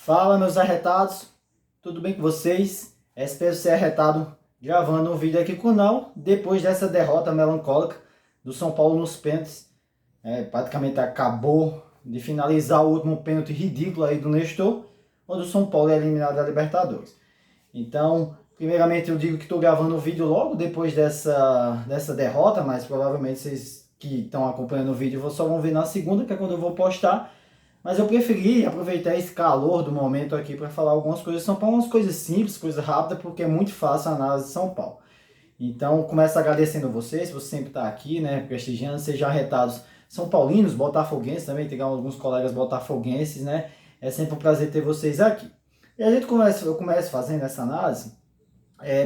Fala, meus arretados, tudo bem com vocês? Espero ser arretado gravando um vídeo aqui com o canal, depois dessa derrota melancólica do São Paulo nos pênaltis. Praticamente acabou de finalizar o último pênalti ridículo aí do Nestor, onde o São Paulo é eliminado da Libertadores. Então, primeiramente eu digo que estou gravando o vídeo logo depois dessa derrota, mas provavelmente vocês que estão acompanhando o vídeo só vão ver na segunda, que é quando eu vou postar. Mas eu preferi aproveitar esse calor do momento aqui para falar algumas coisas de São Paulo, umas coisas simples, coisas rápidas, porque é muito fácil a análise de São Paulo. Então, começo agradecendo a vocês, você sempre está aqui, né, prestigiando, sejam arretados são paulinos, botafoguenses também, tem alguns colegas botafoguenses, né, é sempre um prazer ter vocês aqui. E eu começo fazendo essa análise,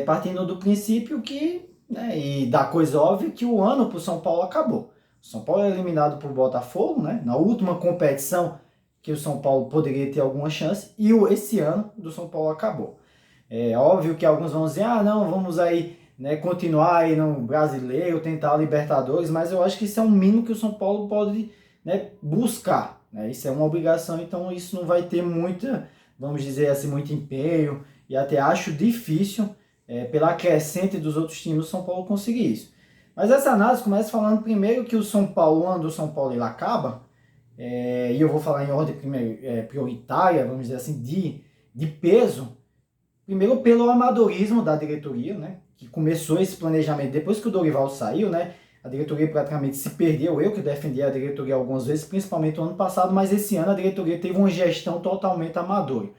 partindo do princípio que, né, e da coisa óbvia, que o ano para o São Paulo acabou. O São Paulo é eliminado por Botafogo, né, na última competição que o São Paulo poderia ter alguma chance, e esse ano do São Paulo acabou. É óbvio que alguns vão dizer, não, vamos aí, né, continuar aí no Brasileiro, tentar a Libertadores, mas eu acho que isso é um mínimo que o São Paulo pode, né, buscar, né, isso é uma obrigação, então isso não vai ter muita, vamos dizer assim, muito empenho, e até acho difícil, pela crescente dos outros times, o São Paulo conseguir isso. Mas essa análise começa falando primeiro que o São Paulo, o ano do São Paulo ele acaba, e eu vou falar em ordem prioritária, vamos dizer assim, de peso, primeiro pelo amadorismo da diretoria, né, que começou esse planejamento depois que o Dorival saiu, né, a diretoria praticamente se perdeu, eu que defendi a diretoria algumas vezes, principalmente no ano passado, mas esse ano a diretoria teve uma gestão totalmente amadora.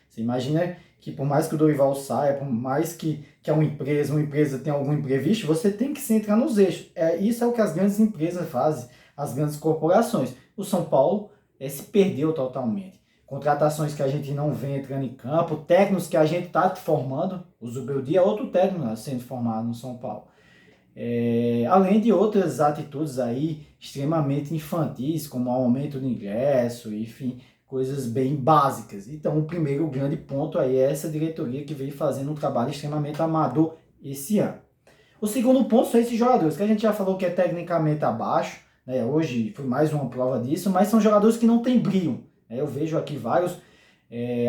Você imagina que por mais que o Dorival saia, por mais que uma empresa tenha algum imprevisto, você tem que se entrar nos eixos. Isso é o que as grandes empresas fazem, as grandes corporações. O São Paulo se perdeu totalmente. Contratações que a gente não vê entrando em campo, técnicos que a gente está formando. O Zubeldia é outro técnico sendo formado no São Paulo. Além de outras atitudes aí extremamente infantis, como o aumento do ingresso, enfim, coisas bem básicas. Então, o primeiro grande ponto aí é essa diretoria que veio fazendo um trabalho extremamente amador esse ano. O segundo ponto são esses jogadores, que a gente já falou que é tecnicamente abaixo, né? Hoje foi mais uma prova disso, mas são jogadores que não têm brilho. Eu vejo aqui vários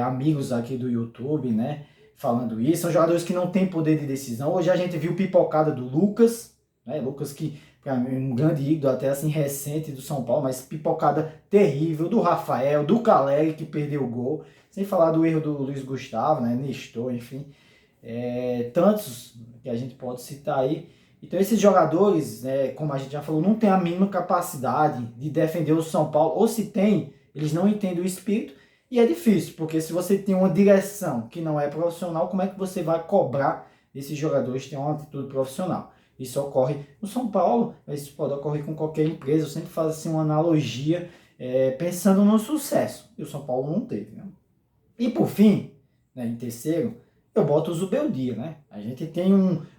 amigos aqui do YouTube, né, falando isso. São jogadores que não têm poder de decisão. Hoje a gente viu pipocada do Lucas, né? Lucas que para mim é um grande ídolo até assim recente do São Paulo, mas pipocada terrível do Rafael, do Caleri que perdeu o gol, sem falar do erro do Luiz Gustavo, né, Nestor, enfim, tantos que a gente pode citar aí. Então esses jogadores, como a gente já falou, não tem a mínima capacidade de defender o São Paulo, ou se tem, eles não entendem o espírito, e é difícil, porque se você tem uma direção que não é profissional, como é que você vai cobrar esses jogadores ter uma atitude profissional? Isso ocorre no São Paulo, mas isso pode ocorrer com qualquer empresa. Eu sempre faço assim, uma analogia pensando no sucesso, e o São Paulo não teve, né? E por fim, né, em terceiro, eu boto o Zubeldia, né? A gente tem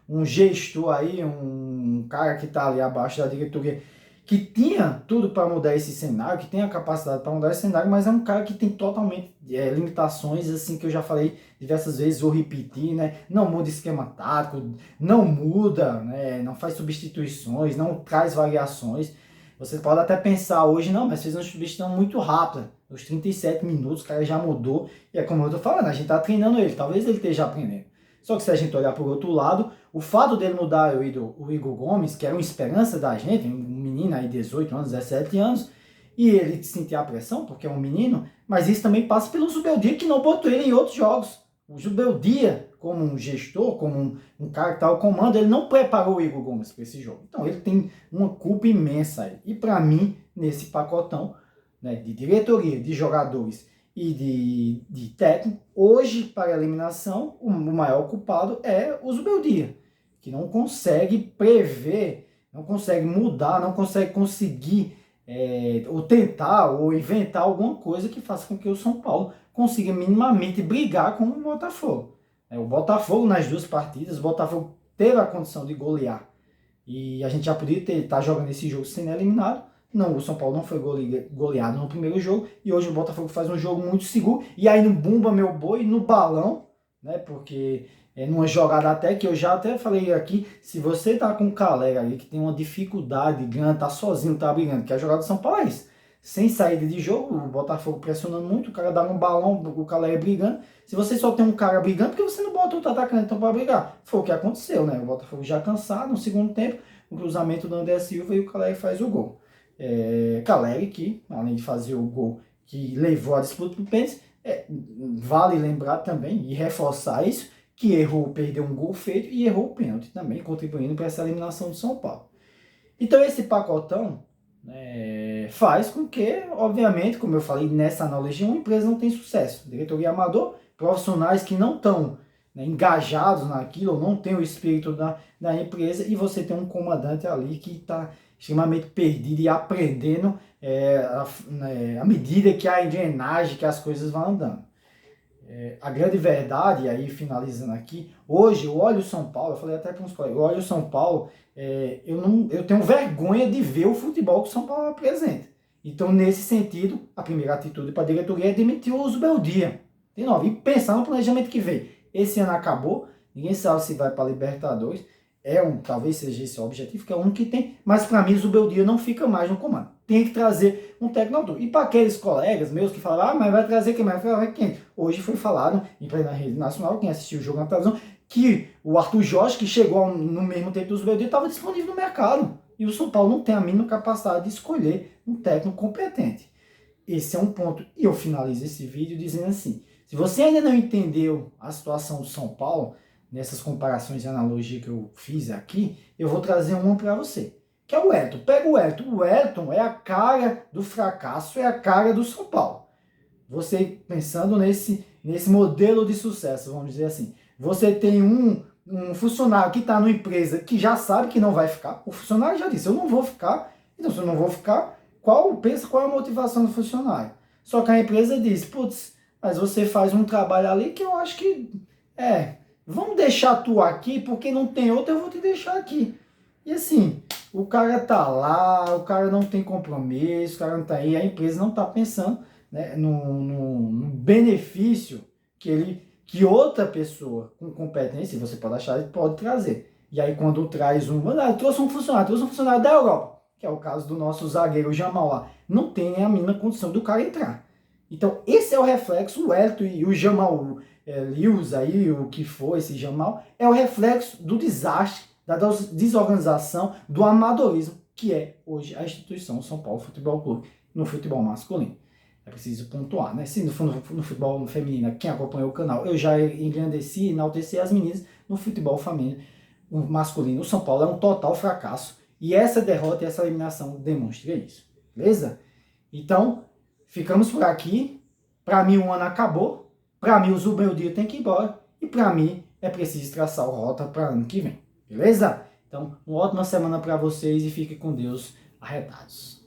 um gestor aí, um cara que está ali abaixo da diretoria, que tinha tudo para mudar esse cenário, que tem a capacidade para mudar esse cenário, mas é um cara que tem totalmente limitações, assim, que eu já falei diversas vezes, vou repetir, né? Não muda esquema tático, não muda, né? Não faz substituições, não traz variações. Você pode até pensar hoje, não, mas fez uma substituição muito rápida. Nos 37 minutos, o cara já mudou. E é como eu tô falando, a gente tá treinando ele. Talvez ele esteja aprendendo. Só que se a gente olhar por outro lado, o fato dele mudar o Igor Gomes, que era uma esperança da gente, um menino aí de 18 anos, 17 anos, e ele sentir a pressão, porque é um menino, mas isso também passa pelo Zubeldia, que não botou ele em outros jogos. O Zubeldia, como um gestor, como um cara que está ao comando, ele não preparou o Igor Gomes para esse jogo. Então ele tem uma culpa imensa aí. E para mim, nesse pacotão, né, de diretoria, de jogadores e de técnico, hoje para a eliminação, o maior culpado é o Zubeldia, que não consegue prever, não consegue mudar, não conseguir ou tentar ou inventar alguma coisa que faça com que o São Paulo consiga minimamente brigar com o Botafogo. O Botafogo nas duas partidas, o Botafogo teve a condição de golear e a gente já podia estar jogando esse jogo sendo eliminado. Não, o São Paulo não foi goleado no primeiro jogo e hoje o Botafogo faz um jogo muito seguro e aí no bumba meu boi, no balão, né, porque numa jogada até que eu já até falei aqui, se você tá com o Caleri ali que tem uma dificuldade grande, tá sozinho, tá brigando, que é a jogada do São Paulo é isso. sem saída de jogo, o Botafogo pressionando muito, o cara dá um balão, o Caleri brigando. Se você só tem um cara brigando, por que você não bota outro atacante então para brigar? Foi o que aconteceu, né? O Botafogo já cansado, no segundo tempo, o cruzamento do André Silva e o Caleri faz o gol. Caleri que, além de fazer o gol que levou a disputa para o pênalti, vale lembrar também e reforçar isso, que errou, perdeu um gol feito e errou o pênalti também, contribuindo para essa eliminação do São Paulo. Então esse pacotão faz com que, obviamente, como eu falei nessa analogia, uma empresa não tem sucesso. Diretoria amador, profissionais que não estão engajados naquilo, ou não tem o espírito da empresa, e você tem um comandante ali que está extremamente perdido e aprendendo à medida que a engrenagem, que as coisas vão andando. A grande verdade, aí finalizando aqui, hoje eu olho o São Paulo, eu falei até para uns colegas, eu olho o São Paulo, eu tenho vergonha de ver o futebol que o São Paulo apresenta. Então, nesse sentido, a primeira atitude para a diretoria é demitir o Zubeldia. De novo, e pensar no planejamento que vem. Esse ano acabou, ninguém sabe se vai para a Libertadores, talvez seja esse o objetivo, que é o único que tem, mas para mim o Zubeldia não fica mais no comando. Tem que trazer um técnico. E para aqueles colegas meus que falam, mas vai trazer quem? Vai trazer quem? Hoje foi falado em plena rede nacional, quem assistiu o jogo na televisão, que o Arthur Jorge, que chegou no mesmo tempo do Zubeldia, estava disponível no mercado. E o São Paulo não tem a mínima capacidade de escolher um técnico competente. Esse é um ponto. E eu finalizo esse vídeo dizendo assim, se você ainda não entendeu a situação do São Paulo, nessas comparações e analogias que eu fiz aqui, eu vou trazer uma para você, que é o Wellington. Pega o Wellington. O Wellington é a cara do fracasso, é a cara do São Paulo. Você pensando nesse modelo de sucesso, vamos dizer assim. Você tem um funcionário que está numa empresa que já sabe que não vai ficar. O funcionário já disse, eu não vou ficar. Então, se eu não vou ficar, pensa qual é a motivação do funcionário. Só que a empresa diz, putz, mas você faz um trabalho ali que eu acho que vamos deixar tu aqui, porque não tem outro, eu vou te deixar aqui. E assim, o cara tá lá, o cara não tem compromisso, o cara não tá aí, a empresa não tá pensando, né, no benefício que outra pessoa com competência, você pode achar, pode trazer. E aí quando trouxe um funcionário da Europa, que é o caso do nosso zagueiro Jamal lá, não tem a mínima condição do cara entrar. Então esse é o reflexo, o Wellington e o Jamal Lewis aí, o que foi esse Jamal, é o reflexo do desastre, da desorganização, do amadorismo, que é hoje a instituição São Paulo Futebol Clube, no futebol masculino. É preciso pontuar, né? Se no futebol feminino, quem acompanhou o canal, eu já engrandeci e enalteci as meninas. No futebol feminino, masculino, o São Paulo é um total fracasso. E essa derrota e essa eliminação demonstra isso. Beleza? Então, ficamos por aqui. Para mim, o ano acabou. Para mim, o Zubeldia tem que ir embora. E para mim, é preciso traçar o rota para ano que vem. Beleza? Então, uma ótima semana para vocês e fiquem com Deus arretados.